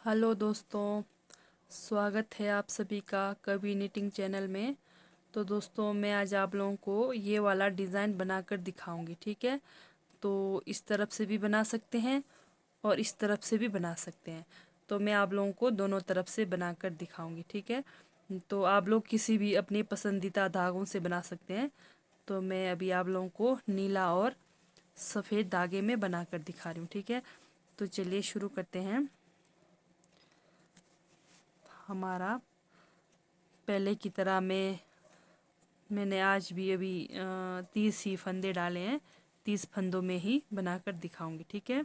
Hello दोस्तों, स्वागत है आप सभी का कवि निटिंग चैनल में। तो दोस्तों, मैं आज आप लोगों को ये वाला डिज़ाइन बनाकर दिखाऊंगी। ठीक है, तो इस तरफ से भी बना सकते हैं और इस तरफ से भी बना सकते हैं। तो मैं आप लोगों को दोनों तरफ से बनाकर दिखाऊंगी। ठीक है, तो आप लोग किसी भी अपनी पसंदीदा धागों से बना सकते हैं। तो मैं अभी आप लोगों को नीला और सफ़ेद धागे में बनाकर दिखा रही हूँ। ठीक है, तो चलिए शुरू करते हैं। हमारा पहले की तरह मैंने आज भी अभी 30 ही फंदे डाले हैं। 30 फंदों में ही बनाकर दिखाऊंगी। ठीक है,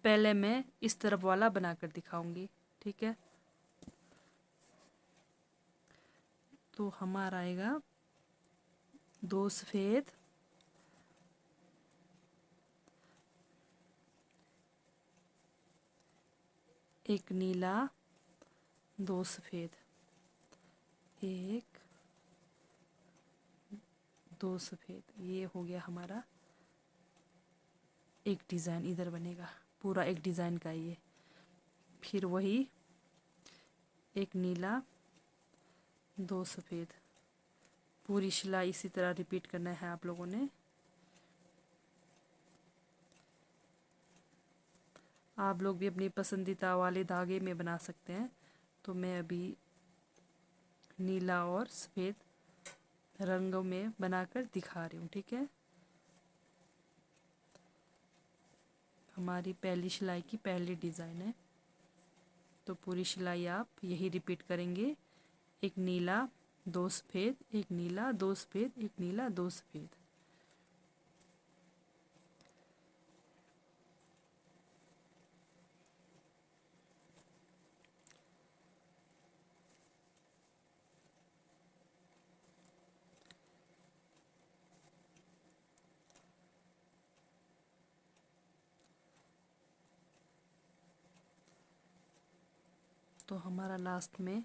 पहले मैं इस तरफ वाला बनाकर दिखाऊंगी। ठीक है, तो हमारा आएगा 2 सफ़ेद, एक नीला, 2 सफ़ेद, 1 2 सफ़ेद। ये हो गया हमारा एक डिज़ाइन। इधर बनेगा पूरा एक डिज़ाइन का ये। फिर वही एक नीला, 2 सफ़ेद, पूरी सिलाई इसी तरह रिपीट करना है आप लोगों ने। आप लोग भी अपनी पसंदीदा वाले धागे में बना सकते हैं। तो मैं अभी नीला और सफ़ेद रंगों में बनाकर दिखा रही हूँ। ठीक है, हमारी पहली सिलाई की पहली डिज़ाइन है। तो पूरी सिलाई आप यही रिपीट करेंगे। एक नीला, 2 सफ़ेद, एक नीला, 2 सफ़ेद, एक नीला, 2 सफ़ेद। तो हमारा लास्ट में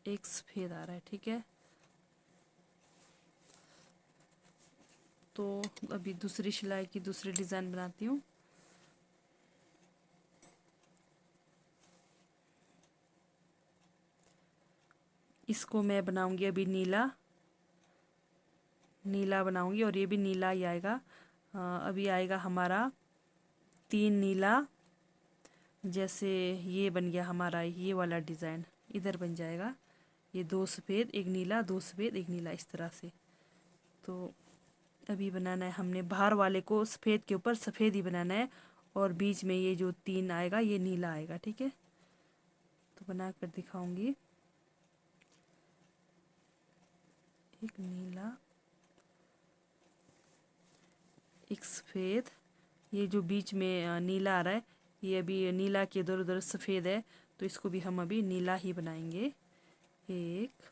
एक सफ़ेद आ रहा है। ठीक है, तो अभी दूसरी सिलाई की दूसरी डिज़ाइन बनाती हूँ। इसको मैं बनाऊंगी अभी नीला नीला बनाऊंगी और ये भी नीला ही आएगा। अभी आएगा हमारा 3 नीला। जैसे ये बन गया हमारा ये वाला डिज़ाइन, इधर बन जाएगा ये 2 सफ़ेद, एक नीला, 2 सफ़ेद, एक नीला, इस तरह से। तो अभी बनाना है हमने बाहर वाले को सफ़ेद के ऊपर सफ़ेद ही बनाना है, और बीच में ये जो 3 आएगा ये नीला आएगा। ठीक है, तो बना कर दिखाऊंगी। एक नीला, एक सफ़ेद, ये जो बीच में नीला आ रहा है, ये अभी नीला के इधर उधर सफ़ेद है, तो इसको भी हम अभी नीला ही बनाएंगे। 1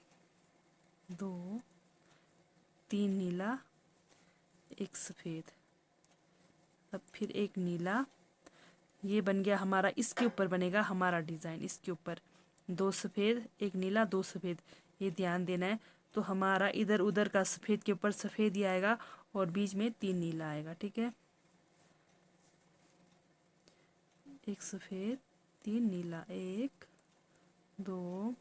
2 3 नीला, एक सफ़ेद, अब फिर एक नीला। ये बन गया हमारा, इसके ऊपर बनेगा हमारा डिज़ाइन। इसके ऊपर 2 सफ़ेद, एक नीला, 2 सफ़ेद, ये ध्यान देना है। तो हमारा इधर उधर का सफ़ेद के ऊपर सफ़ेद ही आएगा और बीच में 3 नीला आएगा। ठीक है, एक सफ़ेद, 3 नीला, 1 2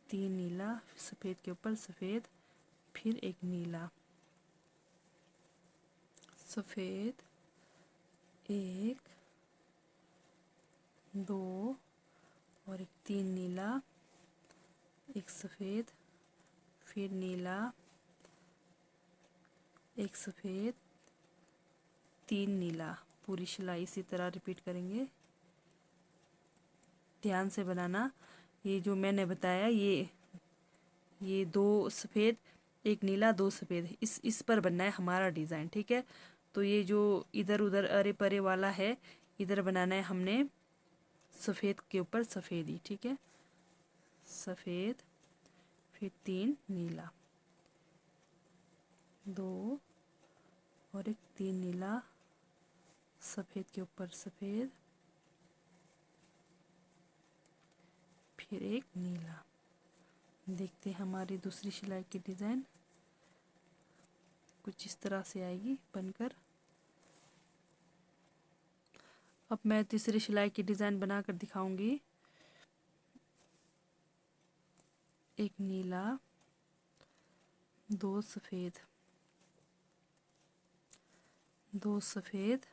3 नीला, सफ़ेद के ऊपर सफ़ेद, फिर एक नीला, सफ़ेद, 1 2 और एक 3 नीला, एक सफ़ेद, फिर नीला, एक सफ़ेद, 3 नीला। पूरी सिलाई इसी तरह रिपीट करेंगे। ध्यान से बनाना। ये जो मैंने बताया, ये 2 सफ़ेद, एक नीला, 2 सफ़ेद, इस पर बनना है हमारा डिज़ाइन। ठीक है, तो ये जो इधर उधर अरे परे वाला है, इधर बनाना है हमने सफ़ेद के ऊपर सफ़ेद ही। ठीक है, सफ़ेद, फिर 3 नीला, 2 और एक 3 नीला, सफ़ेद के ऊपर सफ़ेद, फिर एक नीला। देखते हैं हमारी दूसरी सिलाई की डिज़ाइन कुछ इस तरह से आएगी बनकर। अब मैं तीसरी सिलाई की डिज़ाइन बनाकर दिखाऊंगी। एक नीला, दो सफ़ेद, दो सफ़ेद,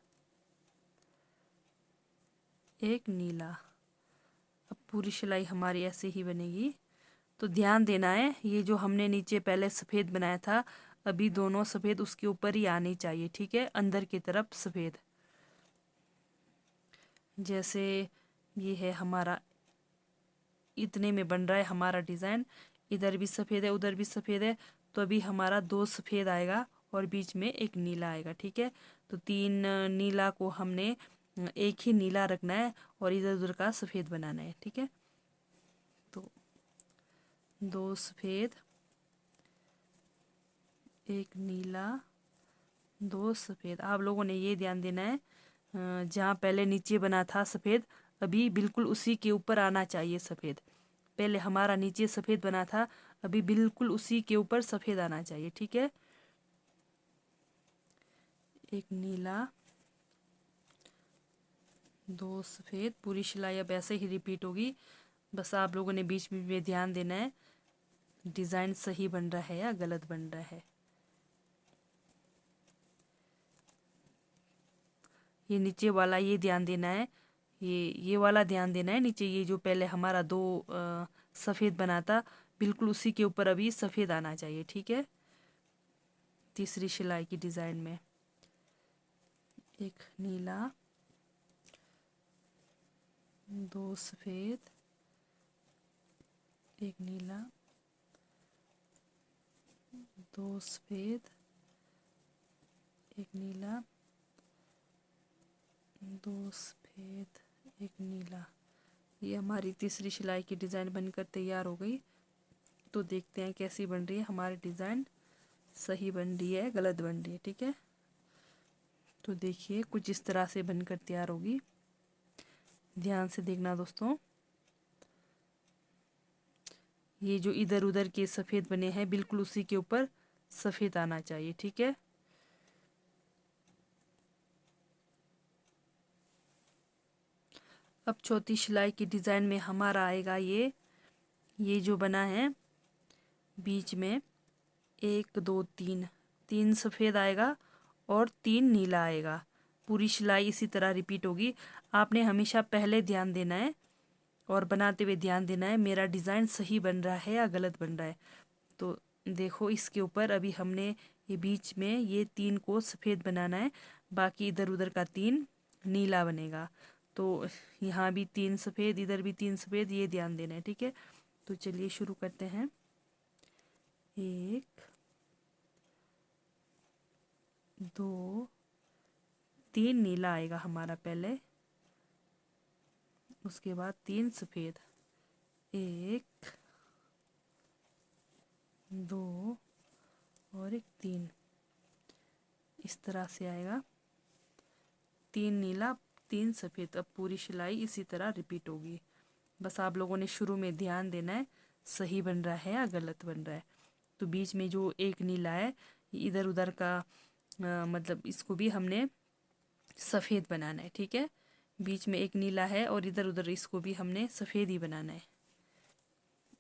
एक नीला। अब पूरी सिलाई हमारी ऐसे ही बनेगी। तो ध्यान देना है, ये जो हमने नीचे पहले सफ़ेद बनाया था, अभी दोनों सफ़ेद उसके ऊपर ही आनी चाहिए, ठीक है, अंदर की तरफ सफ़ेद। जैसे ये है हमारा, इतने में बन रहा है हमारा डिज़ाइन। इधर भी सफ़ेद है, उधर भी सफ़ेद है, तो अभी हमारा दो सफ़ेद आएगा और बीच में एक नीला आएगा, ठीक है। तो तीन नीला को हमने एक ही नीला रखना है और इधर उधर का सफ़ेद बनाना है, ठीक है। तो दो सफ़ेद, एक नीला, दो सफ़ेद। आप लोगों ने ये ध्यान देना है, जहाँ पहले नीचे बना था सफ़ेद, अभी बिल्कुल उसी के ऊपर आना चाहिए सफ़ेद। पहले हमारा नीचे सफ़ेद बना था, अभी बिल्कुल उसी के ऊपर सफ़ेद आना चाहिए, ठीक है। एक नीला, दो सफ़ेद। पूरी सिलाई अब ऐसे ही रिपीट होगी। बस आप लोगों ने बीच में ध्यान देना है डिज़ाइन सही बन रहा है या गलत बन रहा है। ये नीचे वाला ये ध्यान देना है, ये वाला ध्यान देना है। नीचे ये जो पहले हमारा दो सफ़ेद बना था, बिल्कुल उसी के ऊपर अभी सफ़ेद आना चाहिए, ठीक है। तीसरी सिलाई की डिज़ाइन में एक नीला, दो सफ़ेद, एक नीला, दो सफ़ेद, एक नीला, दो सफ़ेद, एक नीला। ये हमारी तीसरी सिलाई की डिज़ाइन बनकर तैयार हो गई। तो देखते हैं कैसी बन रही है हमारी डिज़ाइन, सही बन रही है गलत बन रही है, ठीक है। तो देखिए कुछ इस तरह से बनकर तैयार होगी। ध्यान से देखना दोस्तों, ये जो इधर उधर के सफ़ेद बने हैं बिल्कुल उसी के ऊपर सफ़ेद आना चाहिए, ठीक है। अब चौथी सिलाई की डिज़ाइन में हमारा आएगा ये जो बना है बीच में, एक दो तीन, तीन सफ़ेद आएगा और तीन नीला आएगा। पूरी सिलाई इसी तरह रिपीट होगी। आपने हमेशा पहले ध्यान देना है और बनाते हुए ध्यान देना है मेरा डिज़ाइन सही बन रहा है या गलत बन रहा है। तो देखो इसके ऊपर अभी हमने ये बीच में ये तीन को सफ़ेद बनाना है, बाकी इधर उधर का तीन नीला बनेगा। तो यहाँ भी तीन सफ़ेद, इधर भी तीन सफ़ेद, ये ध्यान देना है, ठीक है। तो चलिए शुरू करते हैं। एक, दो, तीन नीला आएगा हमारा पहले, उसके बाद तीन सफ़ेद, एक, दो और एक तीन, इस तरह से आएगा। तीन नीला, तीन सफ़ेद। अब पूरी सिलाई इसी तरह रिपीट होगी। बस आप लोगों ने शुरू में ध्यान देना है सही बन रहा है या गलत बन रहा है। तो बीच में जो एक नीला है इधर उधर का मतलब इसको भी हमने सफ़ेद बनाना है, ठीक है। बीच में एक नीला है और इधर उधर इसको भी हमने सफ़ेद ही बनाना है।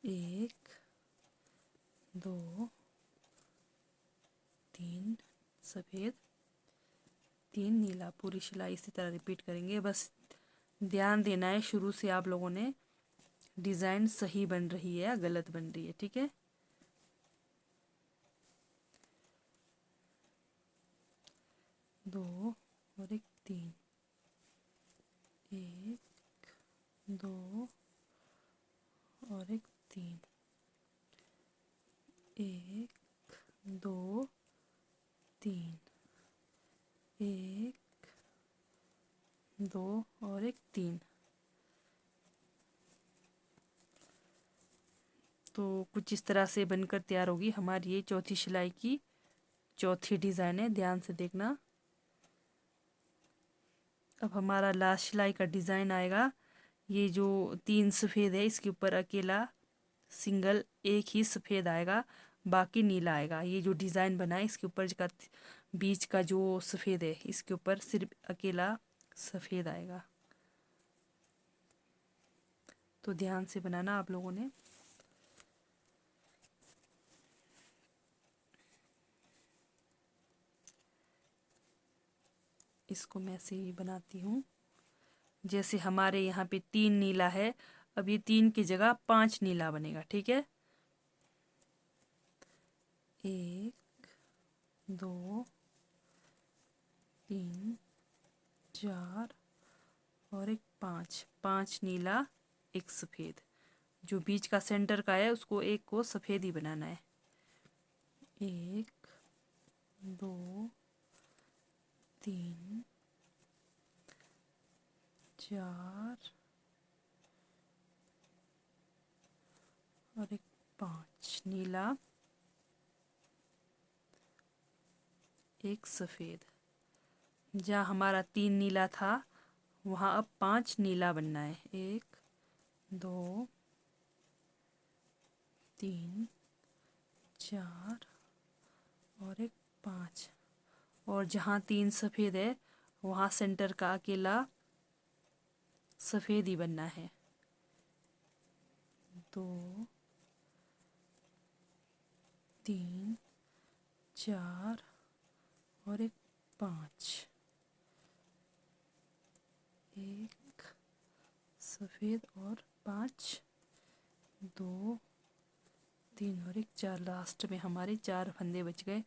एक, दो, तीन सफ़ेद, तीन नीला। पूरी सिलाई इसी तरह रिपीट करेंगे। बस ध्यान देना है शुरू से आप लोगों ने डिज़ाइन सही बन रही है या गलत बन रही है, ठीक है। दो और एक तीन, एक, दो और एक तीन, एक, दो, तीन, एक, दो और एक तीन। तो कुछ इस तरह से बनकर तैयार होगी हमारी ये चौथी सिलाई की चौथी डिज़ाइन है, ध्यान से देखना। अब हमारा लास्ट सिलाई का डिज़ाइन आएगा ये जो 3 सफ़ेद है इसके ऊपर अकेला सिंगल एक ही सफ़ेद आएगा, बाकी नीला आएगा। ये जो डिज़ाइन बना है इसके ऊपर का बीच का जो सफ़ेद है इसके ऊपर सिर्फ अकेला सफ़ेद आएगा। तो ध्यान से बनाना आप लोगों ने। इसको मैं ऐसे ही बनाती हूँ। जैसे हमारे यहाँ पे 3 नीला है, अब ये 3 की जगह 5 नीला बनेगा। ठीक है, 1 2 3 4 और एक 5, 5 नीला एक सफ़ेद। जो बीच का सेंटर का है उसको एक को सफ़ेद ही बनाना है। 1 2 3 4 और एक 5 नीला एक सफ़ेद। जहाँ हमारा 3 नीला था वहाँ अब 5 नीला बनना है। 1 2 3 4 और एक 5। और जहाँ 3 सफ़ेद है वहाँ सेंटर का अकेला सफ़ेद ही बनना है। 2 3 4 और एक 5, एक सफ़ेद और 5 2 3 और एक 4। लास्ट में हमारे 4 फंदे बच गए।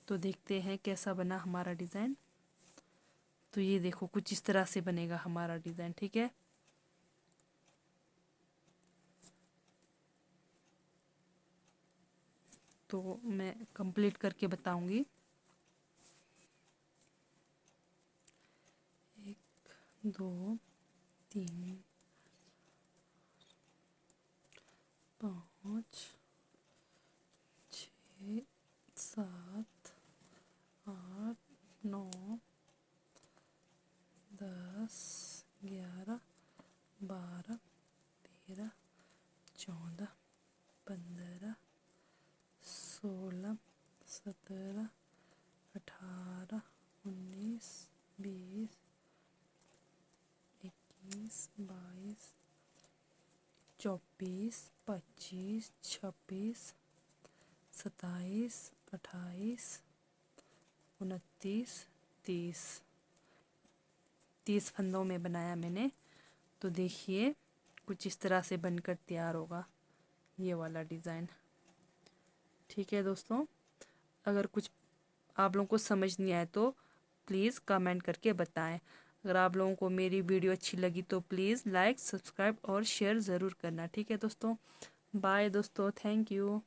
तो देखते हैं कैसा बना हमारा डिज़ाइन। तो ये देखो कुछ इस तरह से बनेगा हमारा डिज़ाइन। ठीक है, तो मैं कंप्लीट करके बताऊंगी। 1 2 3 5 6 7 8 9 10 11 12 13 14 15 16 17 18 19 20 21 22 24 25 26 27 28 29 30 30 फंदों में बनाया मैंने। तो देखिए कुछ इस तरह से बनकर तैयार होगा ये वाला डिज़ाइन। ठीक है दोस्तों, अगर कुछ आप लोगों को समझ नहीं आए तो प्लीज़ कमेंट करके बताएं। अगर आप लोगों को मेरी वीडियो अच्छी लगी तो प्लीज़ लाइक सब्सक्राइब और शेयर ज़रूर करना। ठीक है दोस्तों, बाय दोस्तों, थैंक यू।